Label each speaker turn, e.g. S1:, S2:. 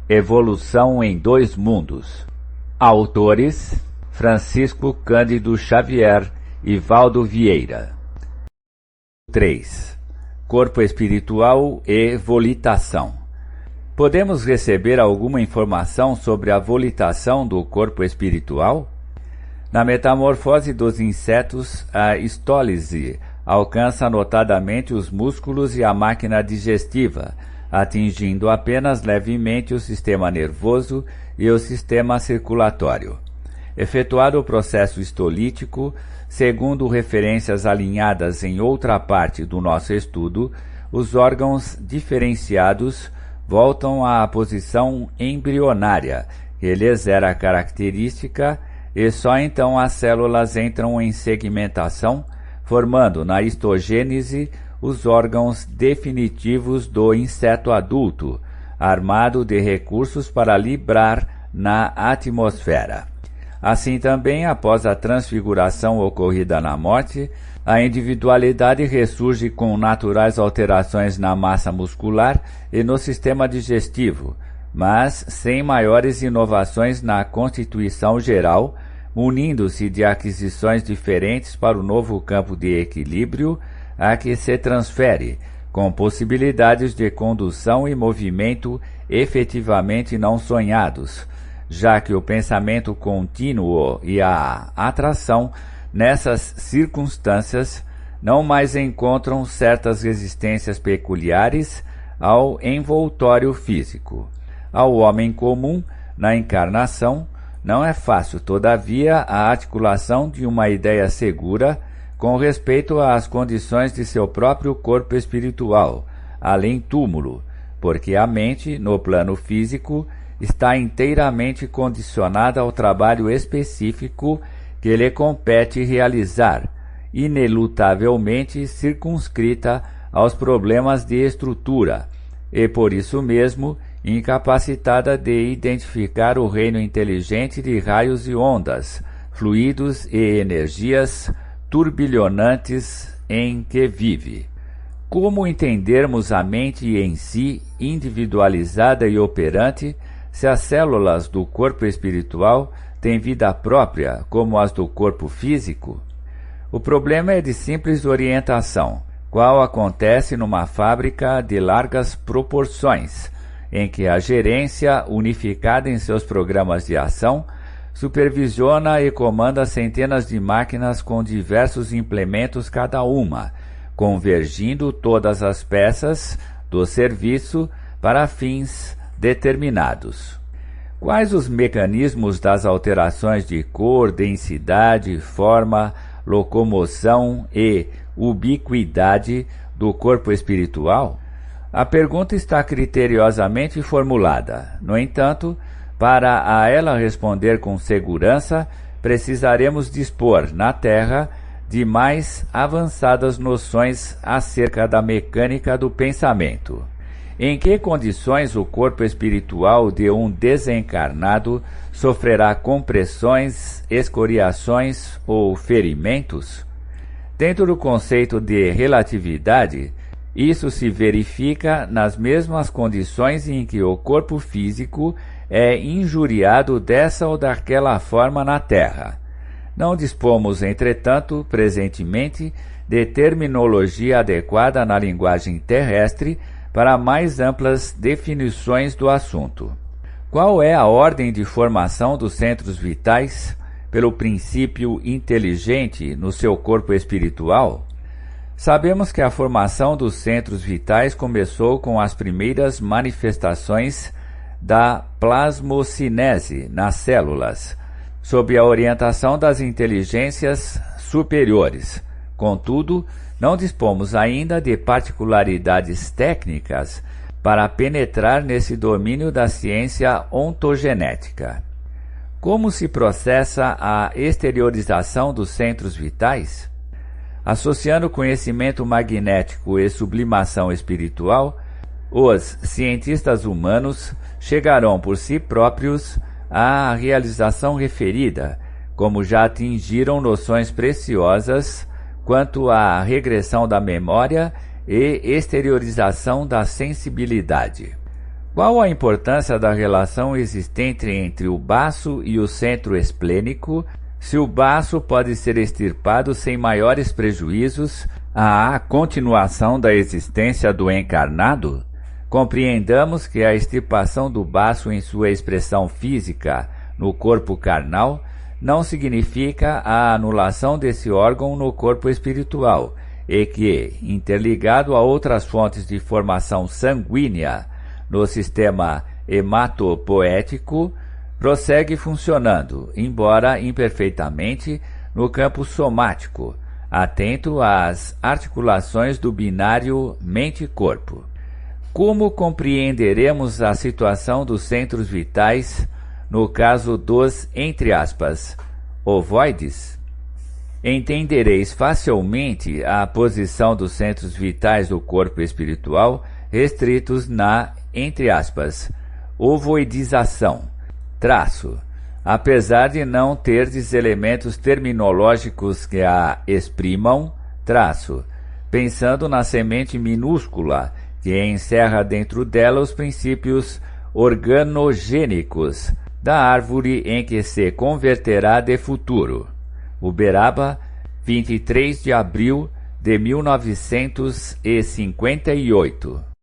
S1: Evolução em Dois Mundos. Autores: Francisco Cândido Xavier e Valdo Vieira. 3. Corpo espiritual e volitação. Podemos receber alguma informação sobre a volitação do corpo espiritual? Na metamorfose dos insetos, a histólise alcança notadamente os músculos e a máquina digestiva, atingindo apenas levemente o sistema nervoso e o sistema circulatório. Efetuado o processo histolítico, segundo referências alinhadas em outra parte do nosso estudo, os órgãos diferenciados voltam à posição embrionária, que lhes era característica, e só então as células entram em segmentação, formando na histogênese os órgãos definitivos do inseto adulto, armado de recursos para librar na atmosfera. Assim também, após a transfiguração ocorrida na morte, a individualidade ressurge com naturais alterações na massa muscular e no sistema digestivo, mas sem maiores inovações na constituição geral, munindo-se de aquisições diferentes para o novo campo de equilíbrio a que se transfere, com possibilidades de condução e movimento efetivamente não sonhados, já que o pensamento contínuo e a atração, nessas circunstâncias, não mais encontram certas resistências peculiares ao envoltório físico. Ao homem comum, na encarnação, não é fácil, todavia, a articulação de uma ideia segura com respeito às condições de seu próprio corpo espiritual, além túmulo, porque a mente, no plano físico, está inteiramente condicionada ao trabalho específico que lhe compete realizar, inelutavelmente circunscrita aos problemas de estrutura, e por isso mesmo incapacitada de identificar o reino inteligente de raios e ondas, fluidos e energias turbilhonantes em que vive. Como entendermos a mente em si, individualizada e operante, se as células do corpo espiritual têm vida própria, como as do corpo físico? O problema é de simples orientação, qual acontece numa fábrica de largas proporções, em que a gerência, unificada em seus programas de ação, supervisiona e comanda centenas de máquinas com diversos implementos cada uma, convergindo todas as peças do serviço para fins determinados. Quais os mecanismos das alterações de cor, densidade, forma, locomoção e ubiquidade do corpo espiritual? A pergunta está criteriosamente formulada. No entanto, para a ela responder com segurança, precisaremos dispor, na Terra, de mais avançadas noções acerca da mecânica do pensamento. Em que condições o corpo espiritual de um desencarnado sofrerá compressões, escoriações ou ferimentos? Dentro do conceito de relatividade, isso se verifica nas mesmas condições em que o corpo físico é injuriado dessa ou daquela forma na Terra. Não dispomos, entretanto, presentemente, de terminologia adequada na linguagem terrestre para mais amplas definições do assunto. Qual é a ordem de formação dos centros vitais pelo princípio inteligente no seu corpo espiritual? Sabemos que a formação dos centros vitais começou com as primeiras manifestações da plasmocinese nas células, sob a orientação das inteligências superiores. Contudo, não dispomos ainda de particularidades técnicas para penetrar nesse domínio da ciência ontogenética. Como se processa a exteriorização dos centros vitais? Associando conhecimento magnético e sublimação espiritual, os cientistas humanos chegarão por si próprios à realização referida, como já atingiram noções preciosas quanto à regressão da memória e exteriorização da sensibilidade. Qual a importância da relação existente entre o baço e o centro esplênico, se o baço pode ser extirpado sem maiores prejuízos à continuação da existência do encarnado? Compreendamos que a extirpação do baço em sua expressão física no corpo carnal não significa a anulação desse órgão no corpo espiritual e que, interligado a outras fontes de formação sanguínea no sistema hematopoético, prossegue funcionando, embora imperfeitamente, no campo somático, atento às articulações do binário mente-corpo. Como compreenderemos a situação dos centros vitais no caso dos, entre aspas, ovoides? Entendereis facilmente a posição dos centros vitais do corpo espiritual restritos na, entre aspas, ovoidização, traço, apesar de não terdes elementos terminológicos que a exprimam, traço, pensando na semente minúscula que encerra dentro dela os princípios organogênicos da árvore em que se converterá de futuro. Uberaba, 23 de abril de 1958.